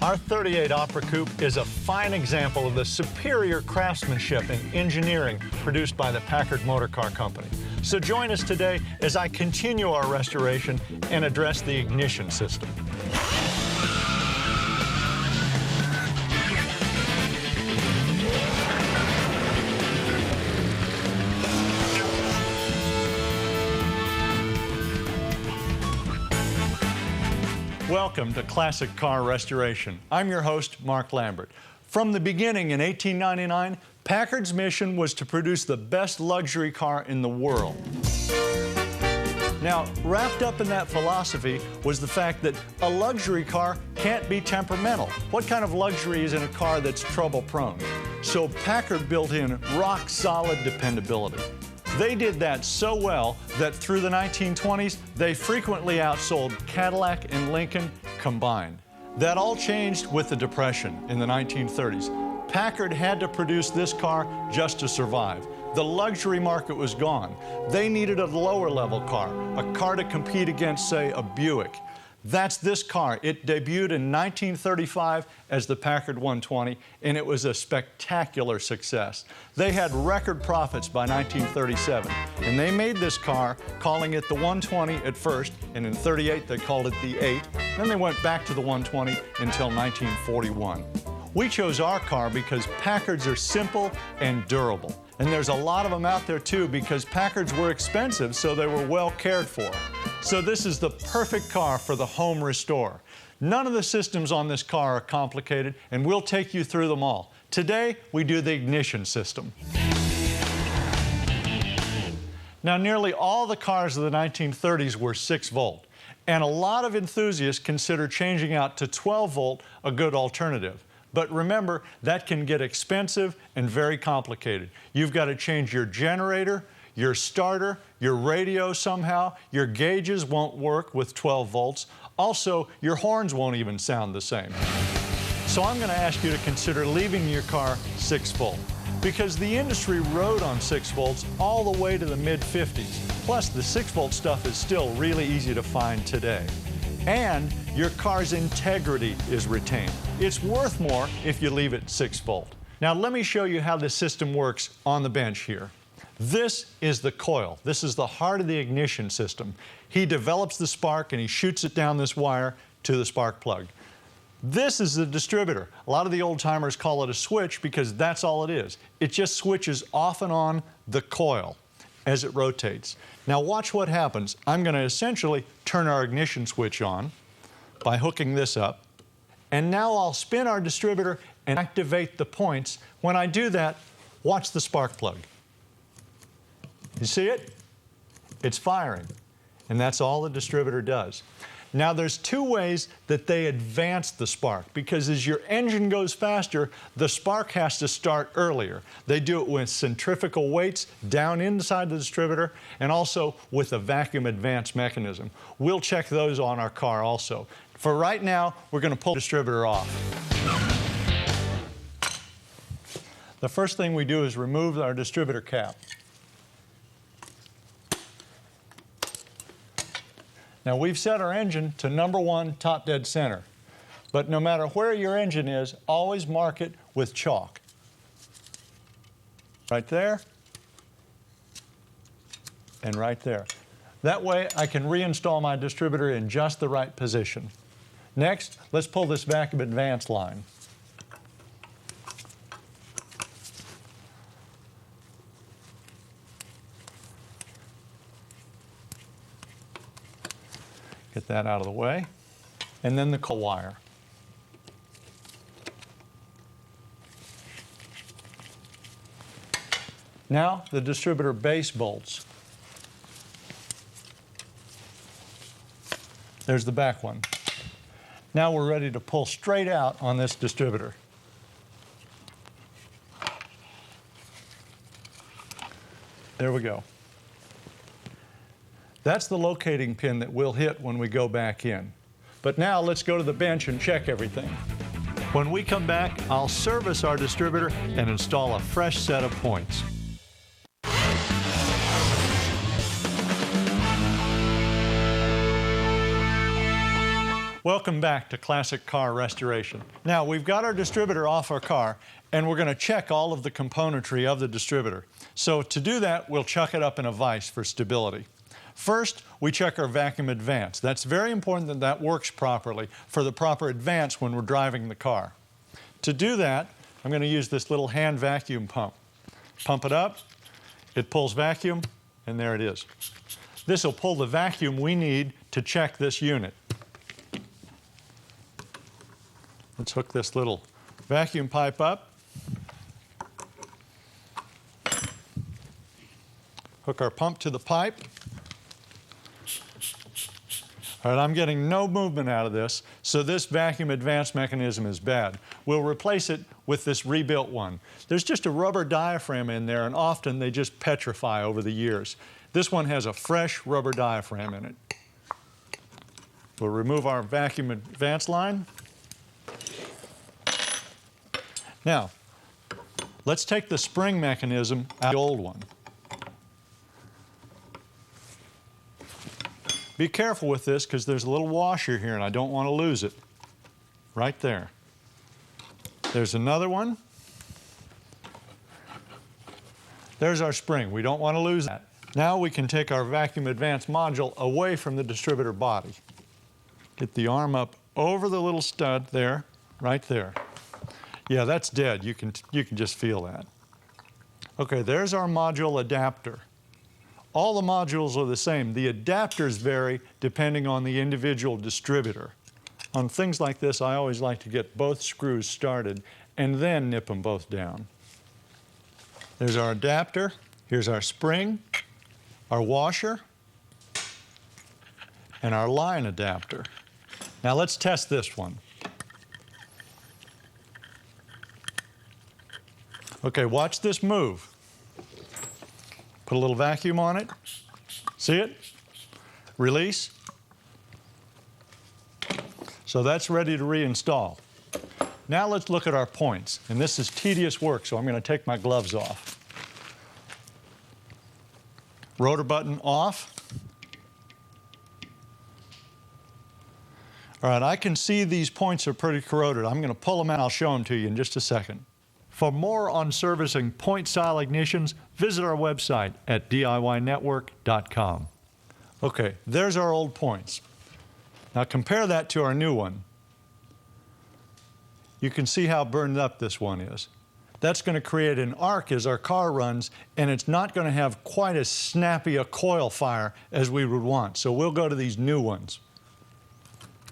Our 38 Opera Coupe is a fine example of the superior craftsmanship and engineering produced by the Packard Motor Car Company. So join us today as I continue our restoration and address the ignition system. Welcome to Classic Car Restoration. I'm your host, Mark Lambert. From the beginning in 1899, Packard's mission was to produce the best luxury car in the world. Now, wrapped up in that philosophy was the fact that a luxury car can't be temperamental. What kind of luxury is in a car that's trouble-prone? So Packard built in rock-solid dependability. They did that so well that through the 1920s, they frequently outsold Cadillac and Lincoln combined. That all changed with the Depression in the 1930s. Packard had to produce this car just to survive. The luxury market was gone. They needed a lower-level car, a car to compete against, say, a Buick. That's this car. It debuted in 1935 as the Packard 120, and it was a spectacular success. They had record profits by 1937, and they made this car, calling it the 120 at first, and in 38 they called it the 8. Then they went back to the 120 until 1941. We chose our car because Packards are simple and durable. And there's a lot of them out there too because Packards were expensive, so they were well cared for. So this is the perfect car for the home restore. None of the systems on this car are complicated, and we'll take you through them all. Today, we do the ignition system. Now, nearly all the cars of the 1930s were 6-volt, and a lot of enthusiasts consider changing out to 12-volt a good alternative. But remember, that can get expensive and very complicated. You've got to change your generator, your starter, your radio somehow. Your gauges won't work with 12 volts. Also, your horns won't even sound the same. So I'm going to ask you to consider leaving your car 6-volt, because the industry rode on 6 volts all the way to the mid-50s. Plus, the 6-volt stuff is still really easy to find today. And your car's integrity is retained. It's worth more if you leave it 6-volt. Now let me show you how this system works on the bench here. This is the coil. This is the heart of the ignition system. He develops the spark and he shoots it down this wire to the spark plug. This is the distributor. A lot of the old-timers call it a switch because that's all it is. It just switches off and on the coil as it rotates. Now watch what happens. I'm going to essentially turn our ignition switch on by hooking this up. And now I'll spin our distributor and activate the points. When I do that, watch the spark plug. You see it? It's firing. And that's all the distributor does. Now there's two ways that they advance the spark, because as your engine goes faster, the spark has to start earlier. They do it with centrifugal weights down inside the distributor and also with a vacuum advance mechanism. We'll check those on our car also. For right now, we're going to pull the distributor off. The first thing we do is remove our distributor cap. Now we've set our engine to #1 top dead center, but no matter where your engine is, always mark it with chalk. Right there, and right there. That way I can reinstall my distributor in just the right position. Next, let's pull this vacuum advance line. Get that out of the way. And then the coil wire. Now the distributor base bolts. There's the back one. Now we're ready to pull straight out on this distributor. There we go. That's the locating pin that we'll hit when we go back in. But now let's go to the bench and check everything. When we come back, I'll service our distributor and install a fresh set of points. Welcome back to Classic Car Restoration. Now, we've got our distributor off our car, and we're going to check all of the componentry of the distributor. So to do that, we'll chuck it up in a vise for stability. First, we check our vacuum advance. That's very important that that works properly for the proper advance when we're driving the car. To do that, I'm going to use this little hand vacuum pump. Pump it up, it pulls vacuum, and there it is. This will pull the vacuum we need to check this unit. Let's hook this little vacuum pipe up. Hook our pump to the pipe. All right, I'm getting no movement out of this, so this vacuum advance mechanism is bad. We'll replace it with this rebuilt one. There's just a rubber diaphragm in there, and often they just petrify over the years. This one has a fresh rubber diaphragm in it. We'll remove our vacuum advance line. Now, let's take the spring mechanism out of the old one. Be careful with this because there's a little washer here and I don't want to lose it. Right there. There's another one. There's our spring. We don't want to lose that. Now we can take our vacuum advance module away from the distributor body. Get the arm up over the little stud there, right there. Yeah, that's dead. You can just feel that. Okay, there's our module adapter. All the modules are the same. The adapters vary depending on the individual distributor. On things like this, I always like to get both screws started and then nip them both down. There's our adapter. Here's our spring, our washer, and our line adapter. Now let's test this one. Okay, watch this move. Put a little vacuum on it. See it? Release. So that's ready to reinstall. Now let's look at our points. And this is tedious work, so I'm going to take my gloves off. Rotor button off. All right, I can see these points are pretty corroded. I'm going to pull them out. I'll show them to you in just a second. For more on servicing point-style ignitions, visit our website at DIYnetwork.com. Okay, there's our old points. Now compare that to our new one. You can see how burned up this one is. That's going to create an arc as our car runs, and it's not going to have quite as snappy a coil fire as we would want. So we'll go to these new ones.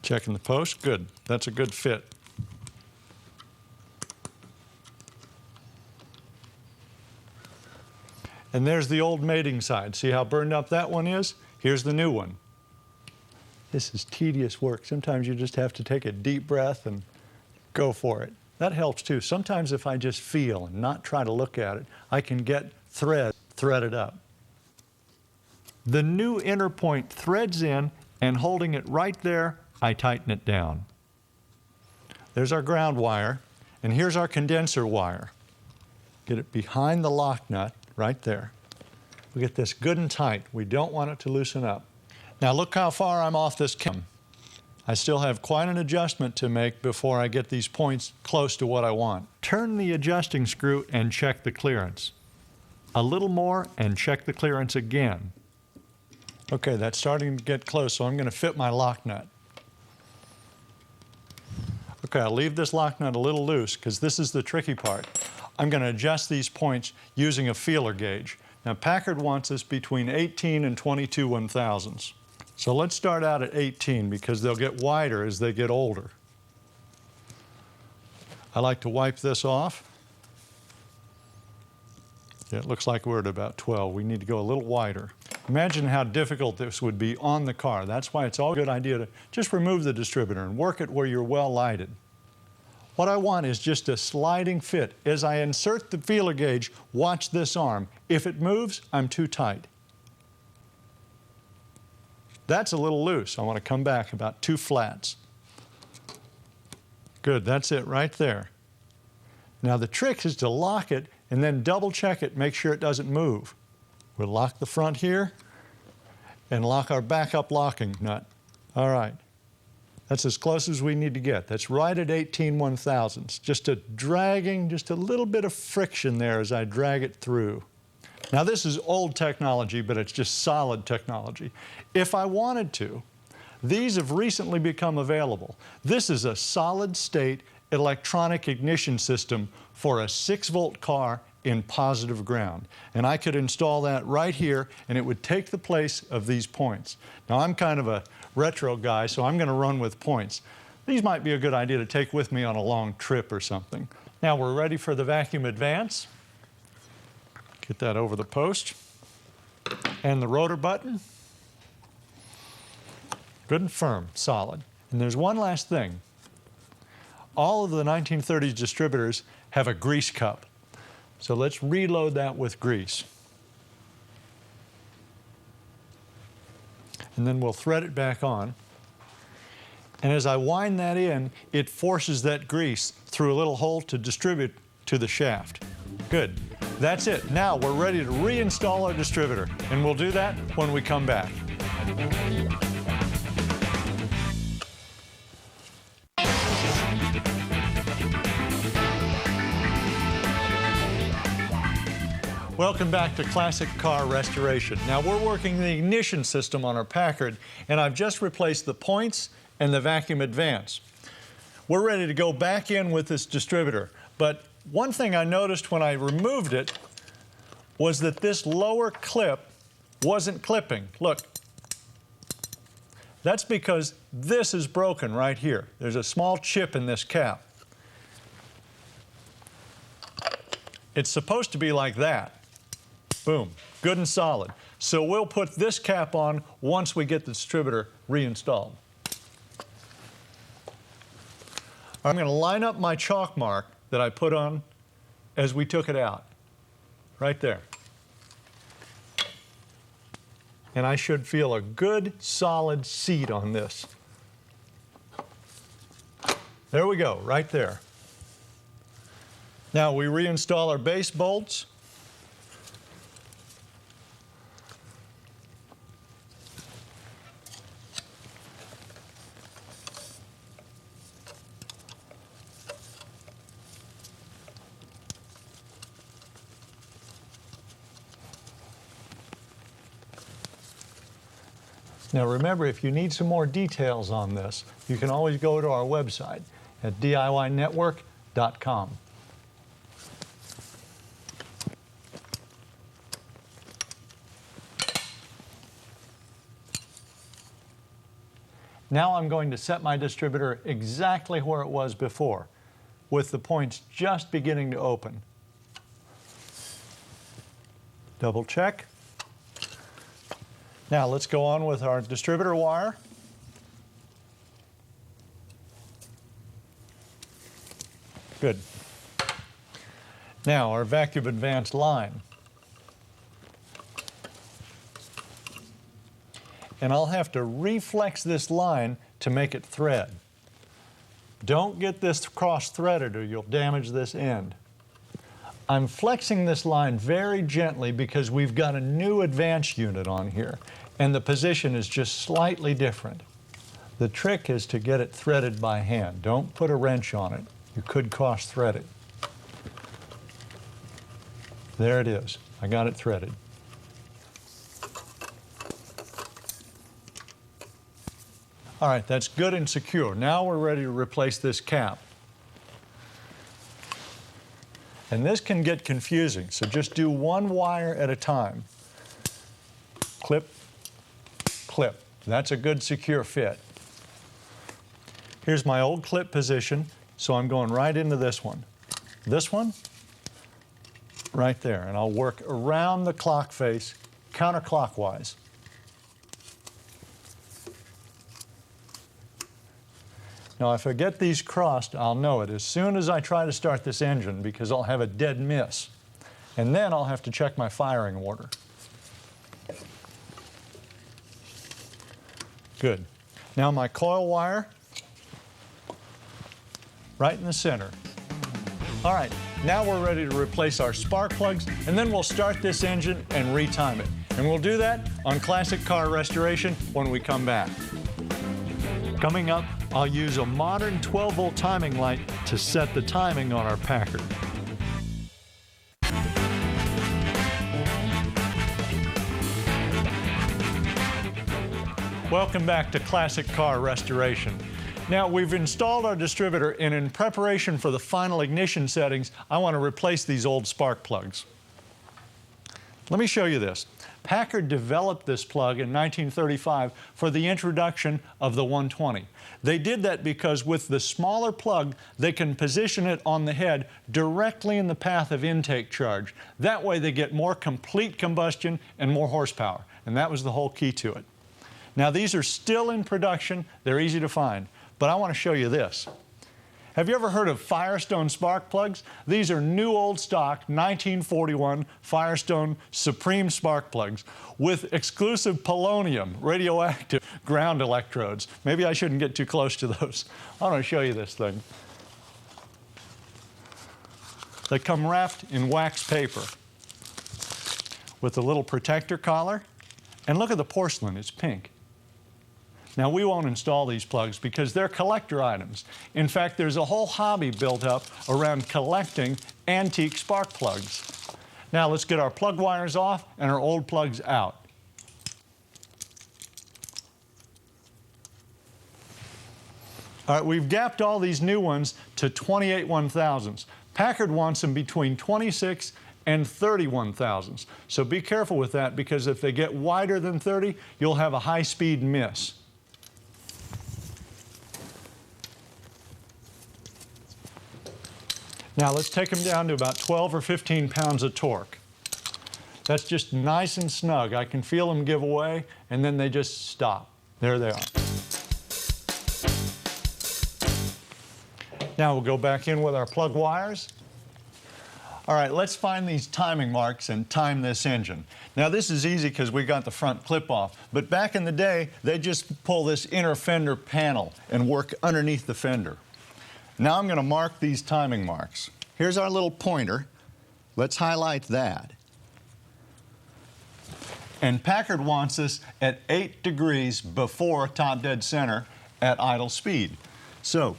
Checking the post. Good. That's a good fit. And there's the old mating side. See how burned up that one is? Here's the new one. This is tedious work. Sometimes you just have to take a deep breath and go for it. That helps too. Sometimes if I just feel and not try to look at it, I can get threaded up. The new inner point threads in, and holding it right there, I tighten it down. There's our ground wire, and here's our condenser wire. Get it behind the lock nut. Right there. We get this good and tight. We don't want it to loosen up. Now look how far I'm off this cam. I still have quite an adjustment to make before I get these points close to what I want. Turn the adjusting screw and check the clearance. A little more and check the clearance again. Okay, that's starting to get close, so I'm going to fit my lock nut. Okay, I'll leave this lock nut a little loose because this is the tricky part. I'm going to adjust these points using a feeler gauge. Now Packard wants us between 18 and 22 1/1000ths. So let's start out at 18 because they'll get wider as they get older. I like to wipe this off. Yeah, it looks like we're at about 12. We need to go a little wider. Imagine how difficult this would be on the car. That's why it's always a good idea to just remove the distributor and work it where you're well lighted. What I want is just a sliding fit. As I insert the feeler gauge, watch this arm. If it moves, I'm too tight. That's a little loose. I want to come back about 2 flats. Good, that's it right there. Now the trick is to lock it and then double check it, make sure it doesn't move. We'll lock the front here and lock our backup locking nut. All right. That's as close as we need to get. That's right at 18/1000ths. Just a little bit of friction there as I drag it through. Now this is old technology, but it's just solid technology. If I wanted to, these have recently become available. This is a solid state electronic ignition system for a 6-volt car in positive ground. And I could install that right here, and it would take the place of these points. Now I'm kind of a retro guy, so I'm going to run with points. These might be a good idea to take with me on a long trip or something. Now we're ready for the vacuum advance. Get that over the post. And the rotor button. Good and firm, solid. And there's one last thing. All of the 1930s distributors have a grease cup. So let's reload that with grease. And then we'll thread it back on. And as I wind that in, it forces that grease through a little hole to distribute to the shaft. Good. That's it. Now we're ready to reinstall our distributor, and we'll do that when we come back. Welcome back to Classic Car Restoration. Now we're working the ignition system on our Packard, and I've just replaced the points and the vacuum advance. We're ready to go back in with this distributor, but one thing I noticed when I removed it was that this lower clip wasn't clipping. Look, that's because this is broken right here. There's a small chip in this cap. It's supposed to be like that. Boom, good and solid. So we'll put this cap on once we get the distributor reinstalled. I'm going to line up my chalk mark that I put on as we took it out, right there. And I should feel a good, solid seat on this. There we go, right there. Now we reinstall our base bolts. Now remember, if you need some more details on this, you can always go to our website at DIYnetwork.com. Now I'm going to set my distributor exactly where it was before, with the points just beginning to open. Double check. Now let's go on with our distributor wire. Good. Now our vacuum advance line. And I'll have to reflex this line to make it thread. Don't get this cross-threaded or you'll damage this end. I'm flexing this line very gently because we've got a new advance unit on here, and the position is just slightly different. The trick is to get it threaded by hand. Don't put a wrench on it. You could cross-thread it. There it is. I got it threaded. All right, that's good and secure. Now we're ready to replace this cap. And this can get confusing, so just do one wire at a time. Clip, clip. That's a good secure fit. Here's my old clip position, so I'm going right into this one. This one, right there, and I'll work around the clock face counterclockwise. Now, if I get these crossed, I'll know it as soon as I try to start this engine because I'll have a dead miss. And then I'll have to check my firing order. Good. Now my coil wire, right in the center. All right, now we're ready to replace our spark plugs, and then we'll start this engine and retime it. And we'll do that on Classic Car Restoration when we come back. Coming up, I'll use a modern 12-volt timing light to set the timing on our Packard. Welcome back to Classic Car Restoration. Now, we've installed our distributor, and in preparation for the final ignition settings, I want to replace these old spark plugs. Let me show you this. Packard developed this plug in 1935 for the introduction of the 120. They did that because with the smaller plug, they can position it on the head directly in the path of intake charge. That way they get more complete combustion and more horsepower, and that was the whole key to it. Now, these are still in production. They're easy to find, but I want to show you this. Have you ever heard of Firestone spark plugs? These are new old stock 1941 Firestone Supreme spark plugs with exclusive polonium radioactive ground electrodes. Maybe I shouldn't get too close to those. I want to show you this thing. They come wrapped in wax paper with a little protector collar. And look at the porcelain, it's pink. Now, we won't install these plugs because they're collector items. In fact, there's a whole hobby built up around collecting antique spark plugs. Now, let's get our plug wires off and our old plugs out. All right, we've gapped all these new ones to 28 1/1000s. Packard wants them between 26 and 30 1/1000s. So be careful with that, because if they get wider than 30, you'll have a high-speed miss. Now let's take them down to about 12 or 15 pounds of torque. That's just nice and snug. I can feel them give away, and then they just stop. There they are. Now we'll go back in with our plug wires. All right, let's find these timing marks and time this engine. Now, this is easy because we got the front clip off, but back in the day, they just pull this inner fender panel and work underneath the fender. Now I'm going to mark these timing marks. Here's our little pointer. Let's highlight that. And Packard wants us at 8 degrees before top dead center at idle speed. So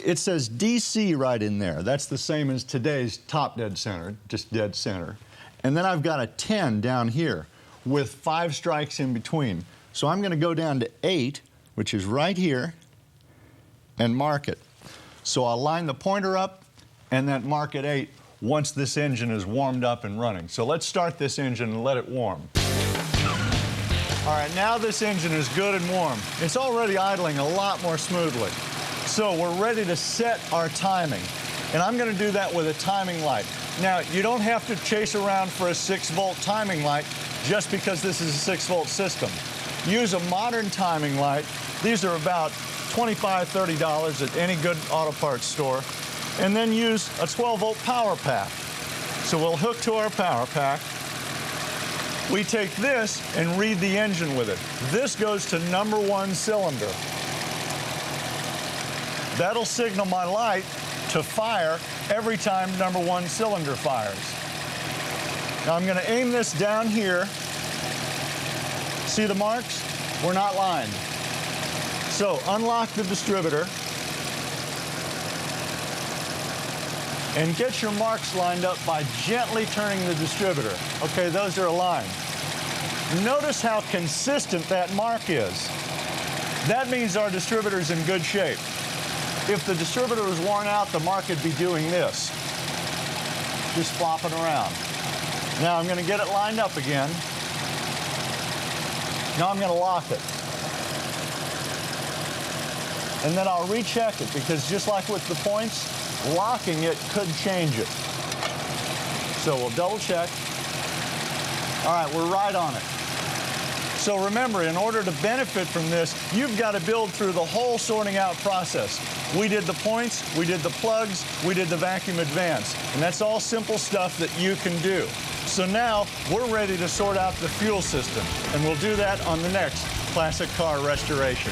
it says DC right in there. That's the same as today's top dead center, just dead center. And then I've got a 10 down here with 5 strikes in between. So I'm going to go down to 8, which is right here, and mark it. So I'll line the pointer up and then mark at 8 once this engine is warmed up and running. So let's start this engine and let it warm. All right, now this engine is good and warm. It's already idling a lot more smoothly. So we're ready to set our timing. And I'm going to do that with a timing light. Now, you don't have to chase around for a 6-volt timing light just because this is a 6-volt system. Use a modern timing light. These are about $25, $30 at any good auto parts store. And then use a 12-volt power pack. So we'll hook to our power pack. We take this and read the engine with it. This goes to number 1 cylinder. That'll signal my light to fire every time number 1 cylinder fires. Now I'm going to aim this down here. See the marks? We're not lined. So unlock the distributor and get your marks lined up by gently turning the distributor. Okay, those are aligned. Notice how consistent that mark is. That means our distributor's in good shape. If the distributor was worn out, the mark would be doing this, just flopping around. Now I'm going to get it lined up again. Now I'm going to lock it. And then I'll recheck it, because just like with the points, locking it could change it. So we'll double check. All right, we're right on it. So remember, in order to benefit from this, you've got to build through the whole sorting out process. We did the points, we did the plugs, we did the vacuum advance, and that's all simple stuff that you can do. So now we're ready to sort out the fuel system, and we'll do that on the next Classic Car Restoration.